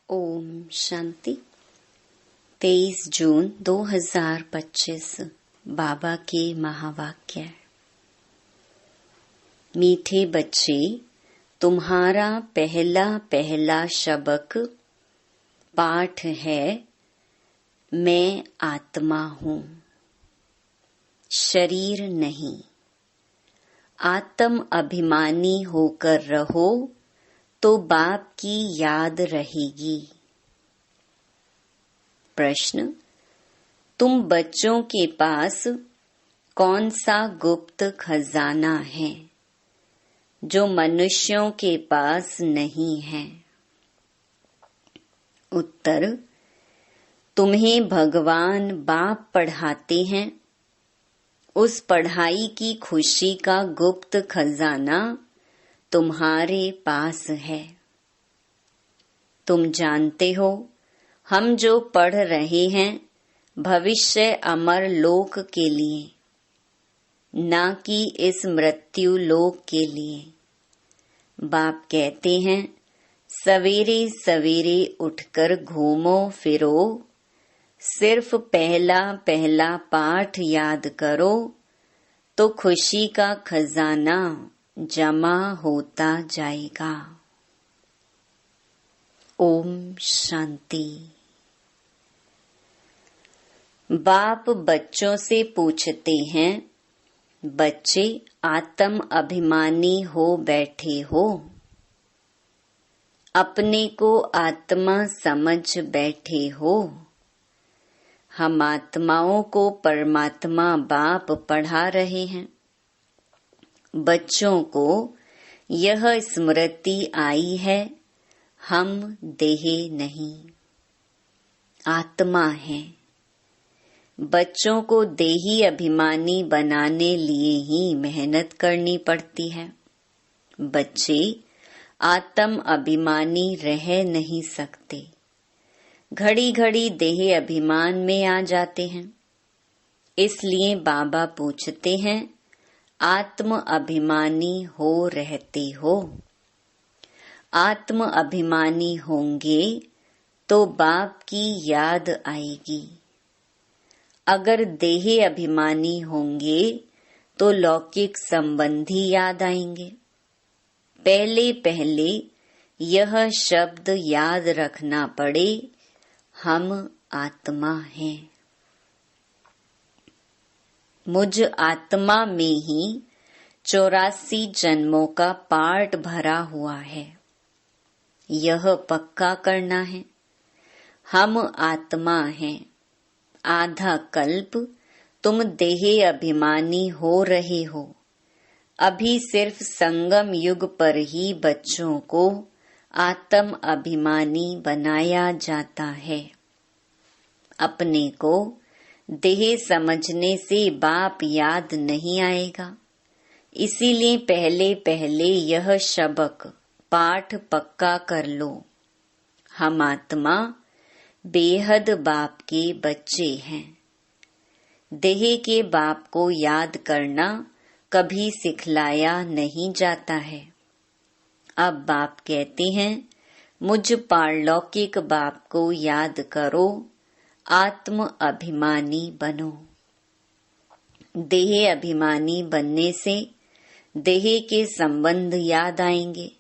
ओम शांति। 23 जून 2025 बाबा के महावाक्य। मीठे बच्चे, तुम्हारा पहला पहला सबक पाठ है, मैं आत्मा हूँ, शरीर नहीं। आत्म अभिमानी होकर रहो तो बाप की याद रहेगी। प्रश्न, तुम बच्चों के पास कौन सा गुप्त खजाना है जो मनुष्यों के पास नहीं है? उत्तर, तुम्हें भगवान बाप पढ़ाते हैं। उस पढ़ाई की खुशी का गुप्त खजाना तुम्हारे पास है। तुम जानते हो, हम जो पढ़ रहे हैं भविष्य अमर लोक के लिए, ना कि इस मृत्यु लोक के लिए। बाप कहते हैं, सवेरे सवेरे उठकर घूमो फिरो, सिर्फ पहला पहला पाठ याद करो तो खुशी का खजाना जमा होता जाएगा। ओम शांति। बाप बच्चों से पूछते हैं, बच्चे आत्म अभिमानी हो बैठे हो, अपने को आत्मा समझ बैठे हो। हम आत्माओं को परमात्मा बाप पढ़ा रहे हैं। बच्चों को यह स्मृति आई है, हम देह नहीं, आत्मा है। बच्चों को देही अभिमानी बनाने लिए ही मेहनत करनी पड़ती है। बच्चे आत्म अभिमानी रह नहीं सकते, घड़ी घड़ी देह अभिमान में आ जाते हैं। इसलिए बाबा पूछते हैं, आत्म अभिमानी हो रहते हो? आत्म अभिमानी होंगे तो बाप की याद आएगी। अगर देह अभिमानी होंगे तो लौकिक संबंधी याद आएंगे। पहले पहले यह शब्द याद रखना पड़े, हम आत्मा हैं। मुझ आत्मा में ही 84 जन्मों का पार्ट भरा हुआ है, यह पक्का करना है। हम आत्मा हैं। आधा कल्प तुम देह अभिमानी हो रहे हो। अभी सिर्फ संगम युग पर ही बच्चों को आत्म अभिमानी बनाया जाता है। अपने को देह समझने से बाप याद नहीं आएगा। इसीलिए पहले पहले यह सबक पाठ पक्का कर लो। हम आत्मा बेहद बाप के बच्चे हैं। देह के बाप को याद करना कभी सिखलाया नहीं जाता है। अब बाप कहते हैं, मुझ पारलौकिक बाप को याद करो, आत्म अभिमानी बनो। देह अभिमानी बनने से देह के संबंध याद आएंगे।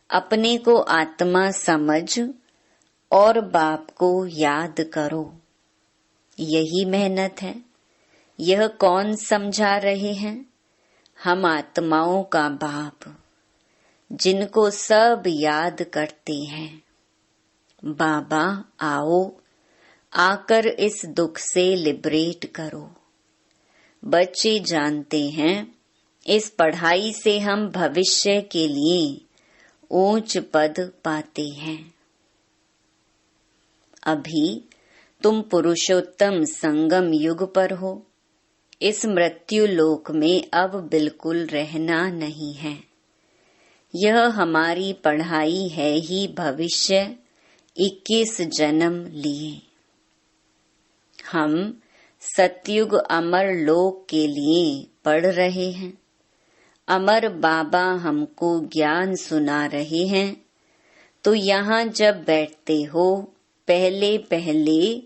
अपने को आत्मा समझ और बाप को याद करो, यही मेहनत है। यह कौन समझा रहे हैं? हम आत्माओं का बाप, जिनको सब याद करते हैं। बाबा आओ, आकर इस दुख से लिबरेट करो। बच्चे जानते हैं, इस पढ़ाई से हम भविष्य के लिए ऊंच पद पाते हैं। अभी तुम पुरुषोत्तम संगम युग पर हो। इस मृत्यु लोक में अब बिल्कुल रहना नहीं है। यह हमारी पढ़ाई है ही भविष्य 21 जन्म लिए। हम सतयुग अमर लोक के लिए पढ़ रहे हैं। अमर बाबा हमको ज्ञान सुना रहे हैं तो यहाँ जब बैठते हो पहले पहले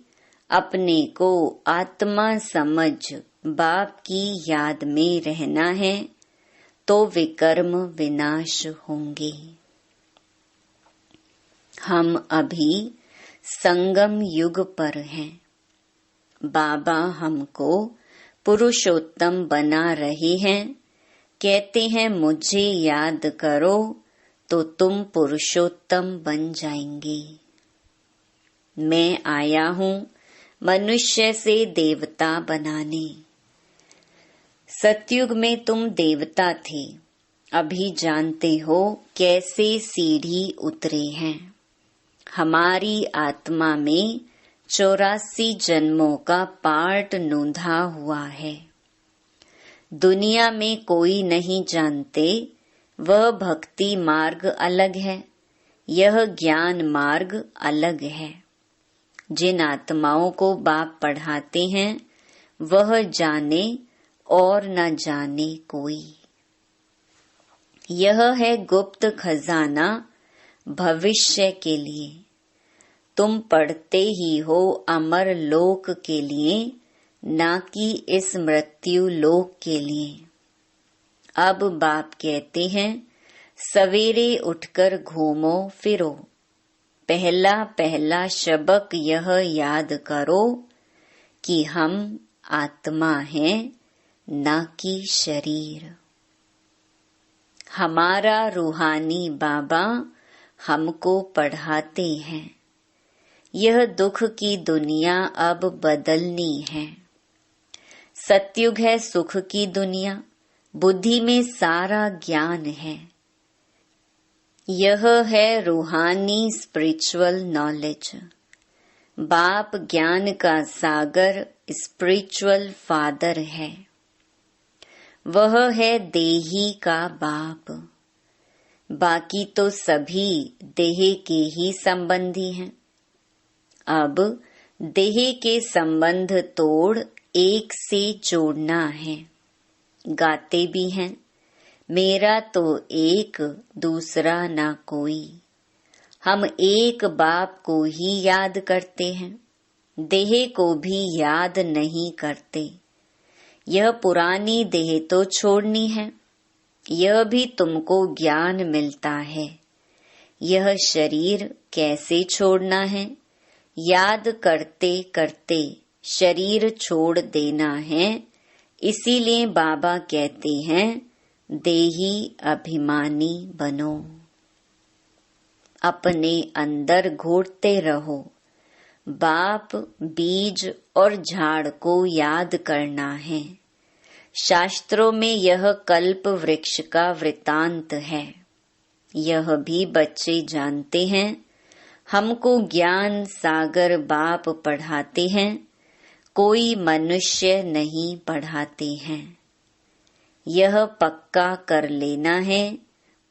अपने को आत्मा समझ बाप की याद में रहना है, तो विकर्म विनाश होंगे। हम अभी संगम युग पर हैं। बाबा हमको पुरुषोत्तम बना रहे हैं। कहते हैं मुझे याद करो तो तुम पुरुषोत्तम बन जाएंगे। मैं आया हूँ मनुष्य से देवता बनाने। सतयुग में तुम देवता थे, अभी जानते हो कैसे सीढ़ी उतरे हैं। हमारी आत्मा में 84 जन्मों का पार्ट नोंधा हुआ है। दुनिया में कोई नहीं जानते, वह भक्ति मार्ग अलग है, यह ज्ञान मार्ग अलग है। जिन आत्माओं को बाप पढ़ाते हैं वह जाने और न जाने कोई। यह है गुप्त खजाना भविष्य के लिए। तुम पढ़ते ही हो अमर लोक के लिए, ना कि इस मृत्यु लोक के लिए। अब बाप कहते हैं सवेरे उठकर घूमो फिरो। पहला पहला शबक यह याद करो कि हम आत्मा हैं, न कि शरीर। हमारा रूहानी बाबा हमको पढ़ाते हैं। यह दुख की दुनिया अब बदलनी है। सतयुग है सुख की दुनिया, बुद्धि में सारा ज्ञान है। यह है रूहानी स्पिरिचुअल नॉलेज। बाप ज्ञान का सागर स्पिरिचुअल फादर है। वह है देही का बाप। बाकी तो सभी देह के ही संबंधी हैं। अब देह के संबंध तोड़ एक से जोड़ना है। गाते भी हैं मेरा तो एक दूसरा ना कोई। हम एक बाप को ही याद करते हैं, देह को भी याद नहीं करते। यह पुरानी देह तो छोड़नी है, यह भी तुमको ज्ञान मिलता है। यह शरीर कैसे छोड़ना है, याद करते करते शरीर छोड़ देना है। इसीलिए बाबा कहते हैं देही अभिमानी बनो। अपने अंदर घोटते रहो। बाप बीज और झाड़ को याद करना है। शास्त्रों में यह कल्प वृक्ष का वृतांत है। यह भी बच्चे जानते हैं। हमको ज्ञान सागर बाप पढ़ाते हैं, कोई मनुष्य नहीं पढ़ाते हैं। यह पक्का कर लेना है,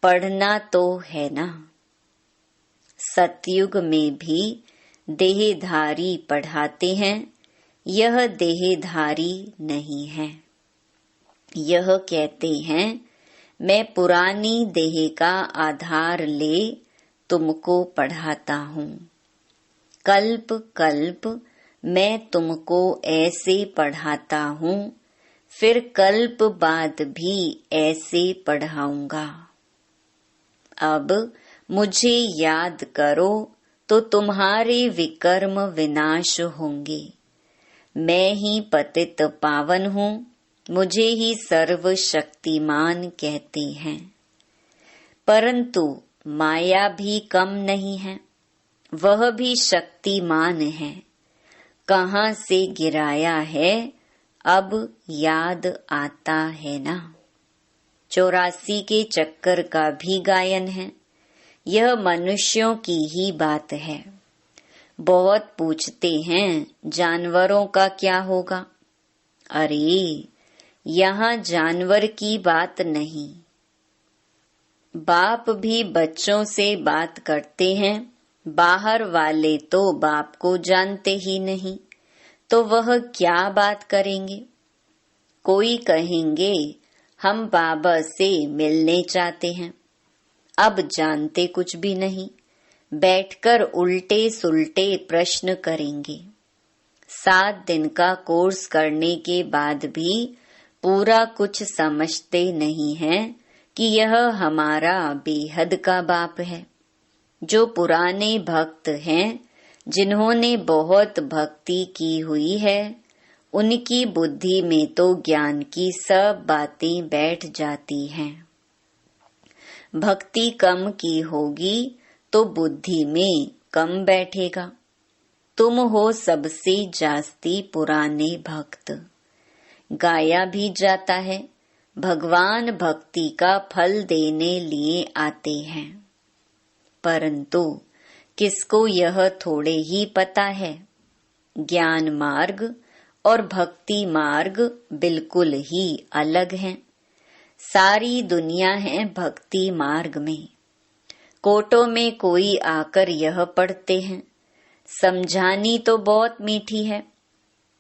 पढ़ना तो है ना। सतयुग में भी देहधारी पढ़ाते हैं, यह देहधारी नहीं है। यह कहते हैं मैं पुरानी देह का आधार ले तुमको पढ़ाता हूँ। कल्प कल्प मैं तुमको ऐसे पढ़ाता हूँ, फिर कल्प बाद भी ऐसे पढ़ाऊंगा। अब मुझे याद करो तो तुम्हारे विकर्म विनाश होंगे। मैं ही पतित पावन हूँ, मुझे ही सर्व शक्तिमान कहते हैं। परंतु माया भी कम नहीं है, वह भी शक्तिमान है। कहाँ से गिराया है अब याद आता है ना। 84 के चक्कर का भी गायन है। यह मनुष्यों की ही बात है। बहुत पूछते हैं जानवरों का क्या होगा। अरे यहाँ जानवर की बात नहीं। बाप भी बच्चों से बात करते हैं। बाहर वाले तो बाप को जानते ही नहीं, तो वह क्या बात करेंगे। कोई कहेंगे हम बाबा से मिलने चाहते हैं। अब जानते कुछ भी नहीं, बैठकर उल्टे सुलटे प्रश्न करेंगे। 7 दिन का कोर्स करने के बाद भी पूरा कुछ समझते नहीं हैं कि यह हमारा बेहद का बाप है। जो पुराने भक्त हैं, जिन्होंने बहुत भक्ति की हुई है, उनकी बुद्धि में तो ज्ञान की सब बातें बैठ जाती हैं। भक्ति कम की होगी तो बुद्धि में कम बैठेगा। तुम हो सबसे जास्ती पुराने भक्त। गाया भी जाता है, भगवान भक्ति का फल देने लिए आते हैं, परंतु किसको यह थोड़े ही पता है, ज्ञान मार्ग और भक्ति मार्ग बिल्कुल ही अलग हैं। सारी दुनिया है भक्ति मार्ग में। कोटों में कोई आकर यह पढ़ते हैं, समझानी तो बहुत मीठी है।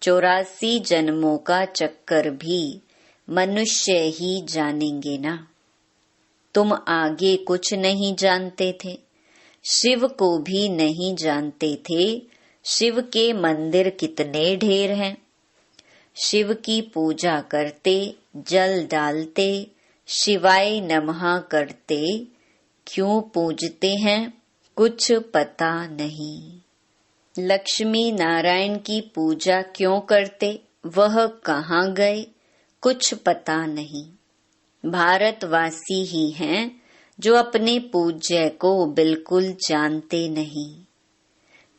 84 जन्मों का चक्कर भी मनुष्य ही जानेंगे ना। तुम आगे कुछ नहीं जानते थे, शिव को भी नहीं जानते थे। शिव के मंदिर कितने ढेर हैं। शिव की पूजा करते, जल डालते, शिवाय नमः करते, क्यों पूजते हैं कुछ पता नहीं। लक्ष्मी नारायण की पूजा क्यों करते, वह कहाँ गए कुछ पता नहीं। भारतवासी ही हैं जो अपने पूज्य को बिल्कुल जानते नहीं।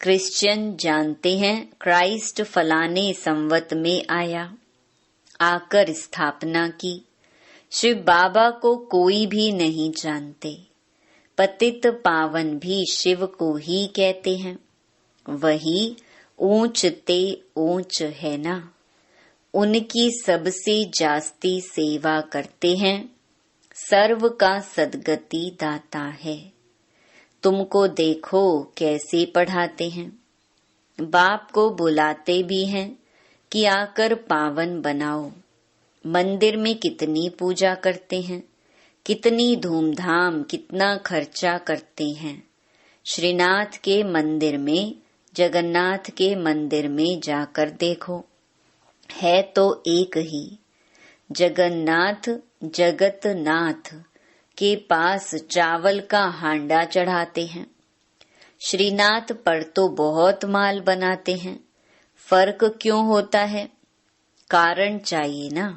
क्रिश्चियन जानते हैं क्राइस्ट फलाने संवत में आया, आकर स्थापना की। शिव बाबा को कोई भी नहीं जानते। पतित पावन भी शिव को ही कहते हैं। वही ऊंच ते ऊंच है ना। उनकी सबसे जास्ती सेवा करते हैं। सर्व का सद्गति दाता है। तुमको देखो कैसे पढ़ाते हैं। बाप को बुलाते भी हैं कि आकर पावन बनाओ। मंदिर में कितनी पूजा करते हैं, कितनी धूमधाम, कितना खर्चा करते हैं। श्रीनाथ के मंदिर में, जगन्नाथ के मंदिर में जाकर देखो, है तो एक ही। जगन्नाथ जगतनाथ के पास चावल का हांडा चढ़ाते हैं। श्रीनाथ पर तो बहुत माल बनाते हैं। फर्क क्यों होता है? कारण चाहिए ना।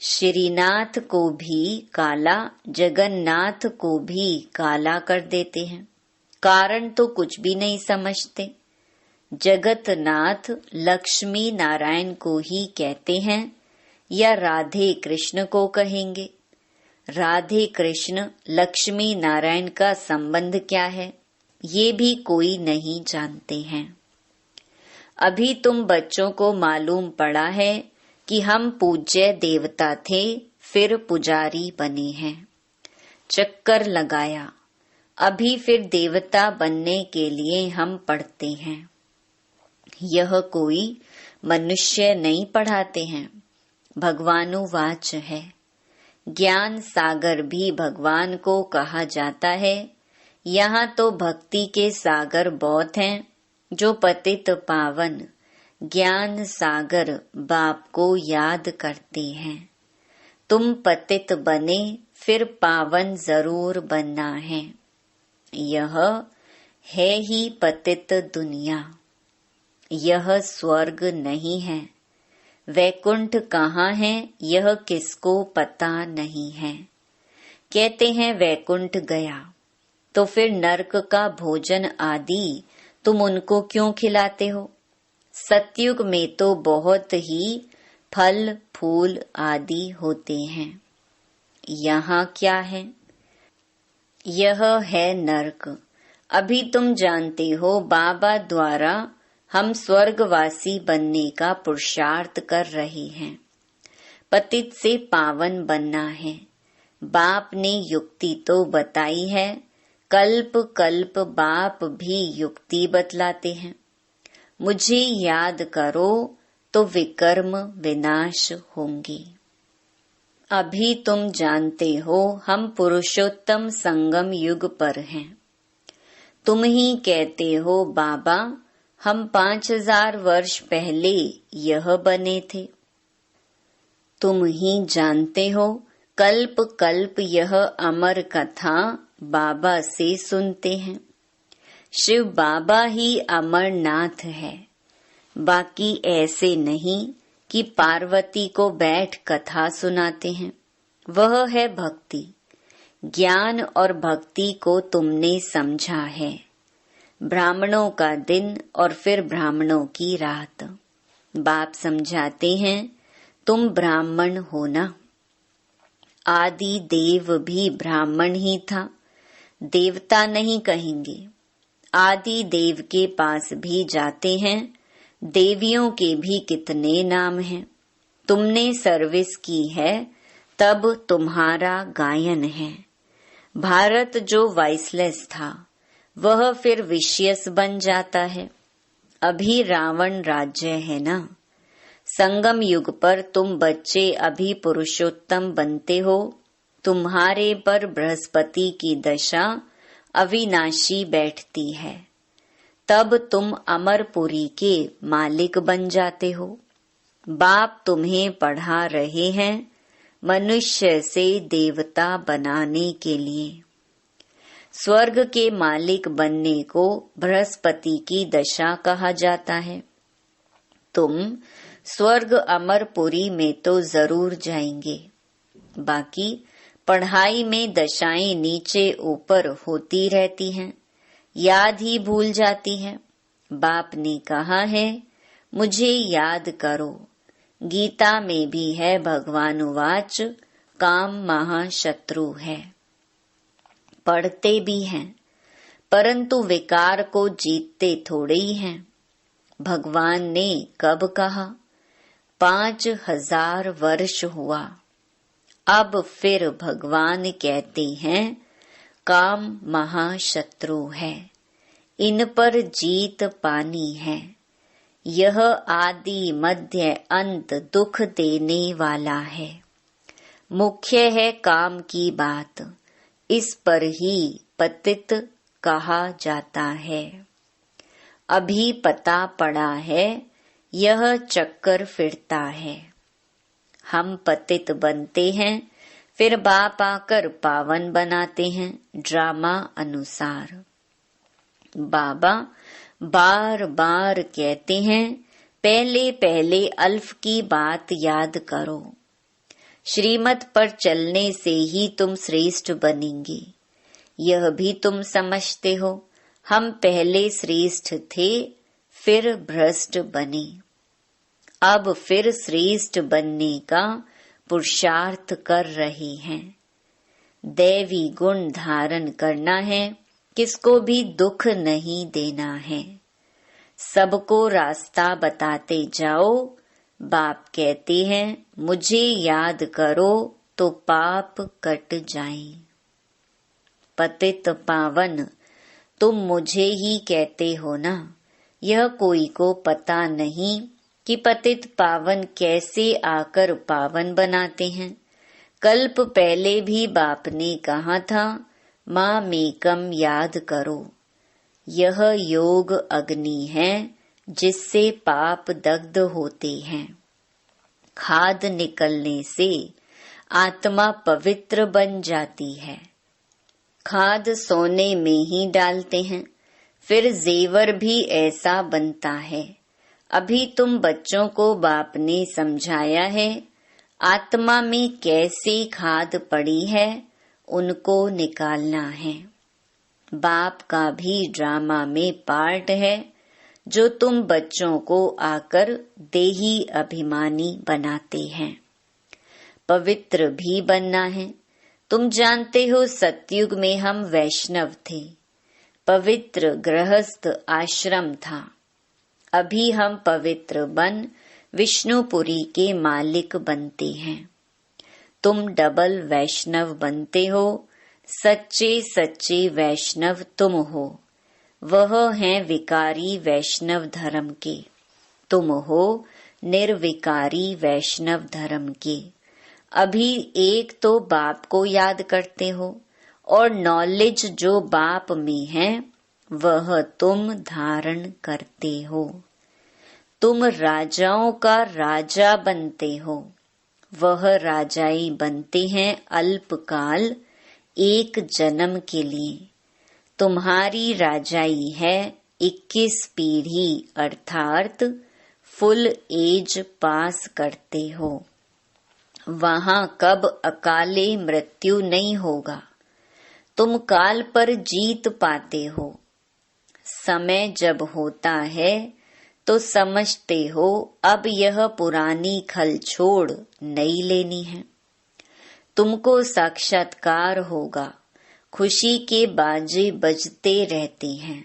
श्रीनाथ को भी काला, जगन्नाथ को भी काला कर देते हैं। कारण तो कुछ भी नहीं समझते। जगतनाथ लक्ष्मी नारायण को ही कहते हैं या राधे कृष्ण को कहेंगे? राधे कृष्ण लक्ष्मी नारायण का संबंध क्या है, ये भी कोई नहीं जानते हैं। अभी तुम बच्चों को मालूम पड़ा है कि हम पूज्य देवता थे, फिर पुजारी बने हैं। चक्कर लगाया, अभी फिर देवता बनने के लिए हम पढ़ते हैं। यह कोई मनुष्य नहीं पढ़ाते हैं, भगवानुवाच है। ज्ञान सागर भी भगवान को कहा जाता है। यहाँ तो भक्ति के सागर बहुत हैं, जो पतित पावन ज्ञान सागर बाप को याद करते हैं। तुम पतित बने, फिर पावन जरूर बनना है। यह है ही पतित दुनिया, यह स्वर्ग नहीं है। वैकुंठ कहाँ है, यह किसको पता नहीं है। कहते हैं वैकुंठ गया, तो फिर नरक का भोजन आदि तुम उनको क्यों खिलाते हो? सतयुग में तो बहुत ही फल फूल आदि होते हैं। यहाँ क्या है? यह है नरक। अभी तुम जानते हो बाबा द्वारा हम स्वर्गवासी बनने का पुरुषार्थ कर रहे हैं। पतित से पावन बनना है। बाप ने युक्ति तो बताई है, कल्प कल्प बाप भी युक्ति बतलाते हैं। मुझे याद करो तो विकर्म विनाश होंगे। अभी तुम जानते हो हम पुरुषोत्तम संगम युग पर हैं। तुम ही कहते हो बाबा हम 5000 वर्ष पहले यह बने थे। तुम ही जानते हो कल्प कल्प यह अमर कथा बाबा से सुनते हैं। शिव बाबा ही अमरनाथ है, बाकी ऐसे नहीं कि पार्वती को बैठ कथा सुनाते हैं। वह है भक्ति। ज्ञान और भक्ति को तुमने समझा है। ब्राह्मणों का दिन और फिर ब्राह्मणों की रात। बाप समझाते हैं तुम ब्राह्मण हो ना। आदि देव भी ब्राह्मण ही था, देवता नहीं कहेंगे। आदि देव के पास भी जाते हैं, देवियों के भी कितने नाम हैं। तुमने सर्विस की है तब तुम्हारा गायन है। भारत जो वॉइसलेस था वह फिर विशियस बन जाता है। अभी रावण राज्य है ना। संगम युग पर तुम बच्चे अभी पुरुषोत्तम बनते हो। तुम्हारे पर बृहस्पति की दशा अविनाशी बैठती है, तब तुम अमरपुरी के मालिक बन जाते हो। बाप तुम्हें पढ़ा रहे हैं मनुष्य से देवता बनाने के लिए। स्वर्ग के मालिक बनने को बृहस्पति की दशा कहा जाता है। तुम स्वर्ग अमरपुरी में तो जरूर जाएंगे, बाकी पढ़ाई में दशाएं नीचे ऊपर होती रहती हैं, याद ही भूल जाती हैं। बाप ने कहा है मुझे याद करो। गीता में भी है भगवान उवाच काम महाशत्रु है। पढ़ते भी हैं परंतु विकार को जीतते थोड़े ही हैं। भगवान ने कब कहा? 5000 वर्ष हुआ। अब फिर भगवान कहते हैं काम महाशत्रु है, इन पर जीत पानी है। यह आदि मध्य अंत दुख देने वाला है। मुख्य है काम की बात, इस पर ही पतित कहा जाता है। अभी पता पड़ा है यह चक्कर फिरता है। हम पतित बनते हैं, फिर बाप आकर पावन बनाते हैं ड्रामा अनुसार। बाबा बार बार कहते हैं पहले पहले अल्फ की बात याद करो। श्रीमत पर चलने से ही तुम श्रेष्ठ बनेंगे। यह भी तुम समझते हो। हम पहले श्रेष्ठ थे, फिर भ्रष्ट बने। अब फिर श्रेष्ठ बनने का पुरुषार्थ कर रहे हैं। दैवी गुण धारण करना है, किसको भी दुख नहीं देना है। सबको रास्ता बताते जाओ। बाप कहते हैं मुझे याद करो तो पाप कट जाएं। पतित पावन तुम मुझे ही कहते हो ना। यह कोई को पता नहीं कि पतित पावन कैसे आकर पावन बनाते हैं। कल्प पहले भी बाप ने कहा था माँ मेकम याद करो। यह योग अग्नि है जिससे पाप दग्ध होते हैं। खाद निकलने से आत्मा पवित्र बन जाती है। खाद सोने में ही डालते हैं, फिर जेवर भी ऐसा बनता है। अभी तुम बच्चों को बाप ने समझाया है आत्मा में कैसी खाद पड़ी है, उनको निकालना है। बाप का भी ड्रामा में पार्ट है जो तुम बच्चों को आकर देही अभिमानी बनाते हैं। पवित्र भी बनना है। तुम जानते हो सतयुग में हम वैष्णव थे, पवित्र गृहस्थ आश्रम था। अभी हम पवित्र बन विष्णुपुरी के मालिक बनते हैं। तुम डबल वैष्णव बनते हो। सच्चे सच्चे वैष्णव तुम हो। वह हैं विकारी वैष्णव धर्म के, तुम हो निर्विकारी वैष्णव धर्म के। अभी एक तो बाप को याद करते हो और नॉलेज जो बाप में है वह तुम धारण करते हो। तुम राजाओं का राजा बनते हो। वह राजाई बनते हैं अल्पकाल, एक जन्म के लिए। तुम्हारी राजाई है 21 पीढ़ी, अर्थात फुल एज पास करते हो। वहां कब अकाले मृत्यु नहीं होगा। तुम काल पर जीत पाते हो। समय जब होता है तो समझते हो अब यह पुरानी खल छोड़ नई लेनी है। तुमको साक्षात्कार होगा। खुशी के बाजे बजते रहते हैं।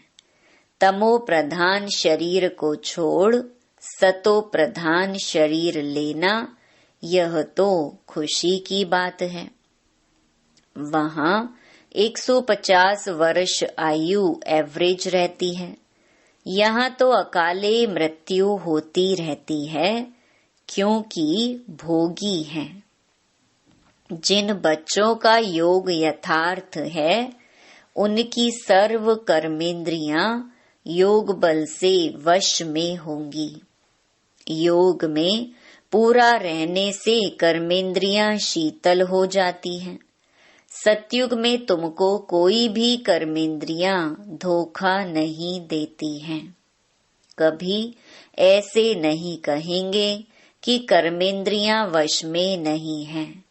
तमो प्रधान शरीर को छोड़ सतो प्रधान शरीर लेना, यह तो खुशी की बात है। वहां 150 वर्ष आयु एवरेज रहती है। यहाँ तो अकाले मृत्यु होती रहती है, क्योंकि भोगी हैं। जिन बच्चों का योग यथार्थ है, उनकी सर्व कर्मेंद्रियां योग बल से वश में होंगी। योग में पूरा रहने से कर्मेंद्रियां शीतल हो जाती हैं। सतयुग में तुमको कोई भी कर्मेंद्रियां धोखा नहीं देती हैं। कभी ऐसे नहीं कहेंगे कि कर्मेंद्रियां वश में नहीं हैं।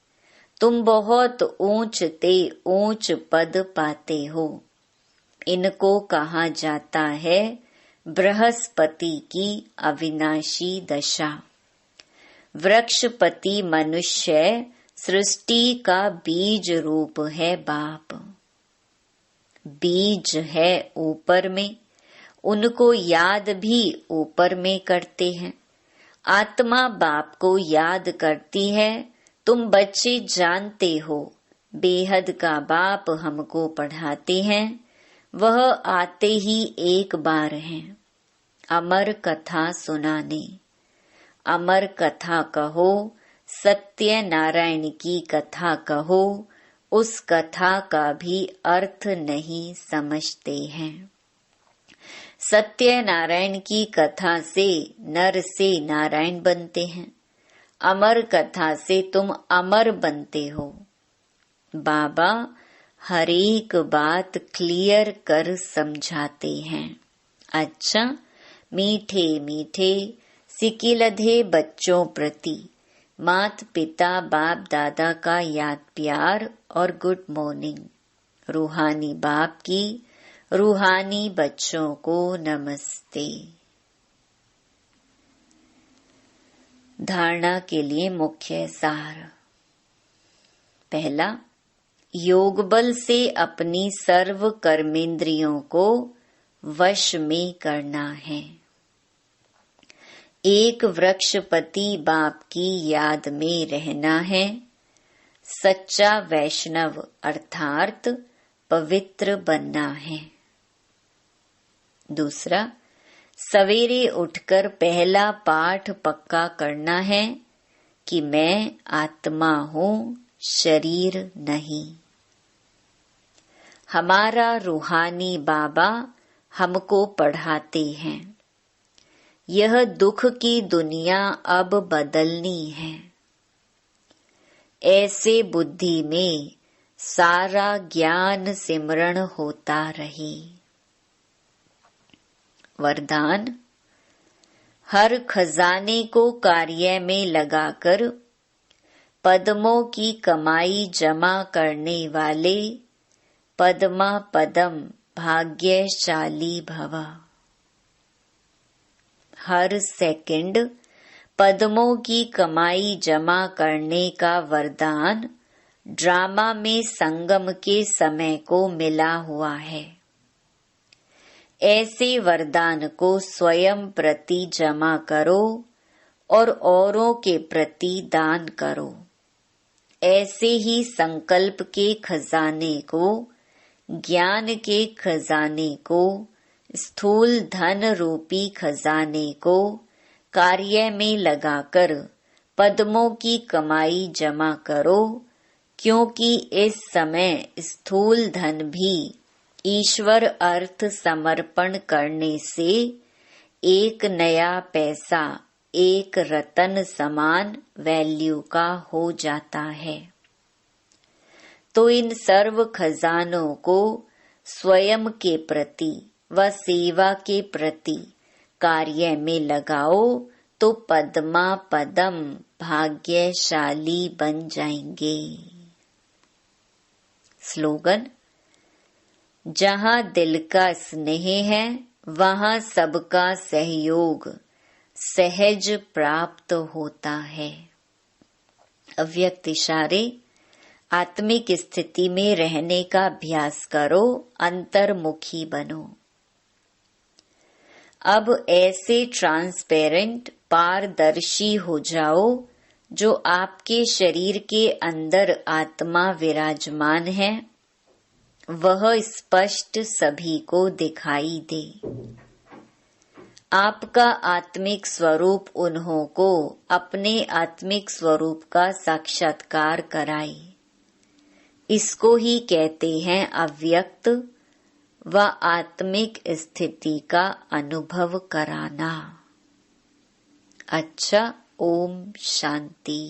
तुम बहुत ऊंचते ऊंच पद पाते हो। इनको कहा जाता है बृहस्पति की अविनाशी दशा। वृक्षपति मनुष्य सृष्टि का बीज रूप है बाप। बीज है ऊपर में, उनको याद भी ऊपर में करते हैं। आत्मा बाप को याद करती है। तुम बच्चे जानते हो बेहद का बाप हमको पढ़ाते हैं। वह आते ही एक बार हैं अमर कथा सुनाने। अमर कथा कहो, सत्य नारायण की कथा कहो, उस कथा का भी अर्थ नहीं समझते हैं। सत्य नारायण की कथा से नर से नारायण बनते हैं। अमर कथा से तुम अमर बनते हो। बाबा हर एक बात क्लियर कर समझाते हैं। अच्छा, मीठे मीठे सिकिलधे बच्चों प्रति मात पिता बाप दादा का याद प्यार और गुड मॉर्निंग। रूहानी बाप की रूहानी बच्चों को नमस्ते। धारणा के लिए मुख्य सार। पहला, योग बल से अपनी सर्व कर्मेंद्रियों को वश में करना है। एक वृक्षपति बाप की याद में रहना है। सच्चा वैष्णव अर्थात पवित्र बनना है। दूसरा, सवेरे उठकर पहला पाठ पक्का करना है कि मैं आत्मा हूँ, शरीर नहीं। हमारा रूहानी बाबा हमको पढ़ाते हैं। यह दुख की दुनिया अब बदलनी है। ऐसे बुद्धि में सारा ज्ञान सिमरण होता रहे। वरदान, हर खजाने को कार्य में लगाकर पद्मों की कमाई जमा करने वाले पद्मा पदम भाग्यशाली भव। हर सेकंड पद्मों की कमाई जमा करने का वरदान ड्रामा में संगम के समय को मिला हुआ है। ऐसे वरदान को स्वयं प्रति जमा करो और औरों के प्रति दान करो। ऐसे ही संकल्प के खजाने को, ज्ञान के खजाने को, स्थूल धन रूपी खजाने को कार्य में लगाकर पद्मों की कमाई जमा करो, क्योंकि इस समय स्थूल धन भी ईश्वर अर्थ समर्पण करने से एक नया पैसा एक रतन समान वैल्यू का हो जाता है। तो इन सर्व खजानों को स्वयं के प्रति व सेवा के प्रति कार्य में लगाओ तो पद्मा पदम भाग्यशाली बन जाएंगे। स्लोगन: जहाँ दिल का स्नेह है वहाँ सबका सहयोग सहज प्राप्त होता है। अव्यक्त इशारे: आत्मिक स्थिति में रहने का अभ्यास करो, अंतर्मुखी बनो। अब ऐसे ट्रांसपेरेंट पारदर्शी हो जाओ जो आपके शरीर के अंदर आत्मा विराजमान है वह स्पष्ट सभी को दिखाई दे। आपका आत्मिक स्वरूप उन्हों को अपने आत्मिक स्वरूप का साक्षात्कार कराए। इसको ही कहते हैं अव्यक्त व आत्मिक स्थिति का अनुभव कराना। अच्छा, ओम शांति।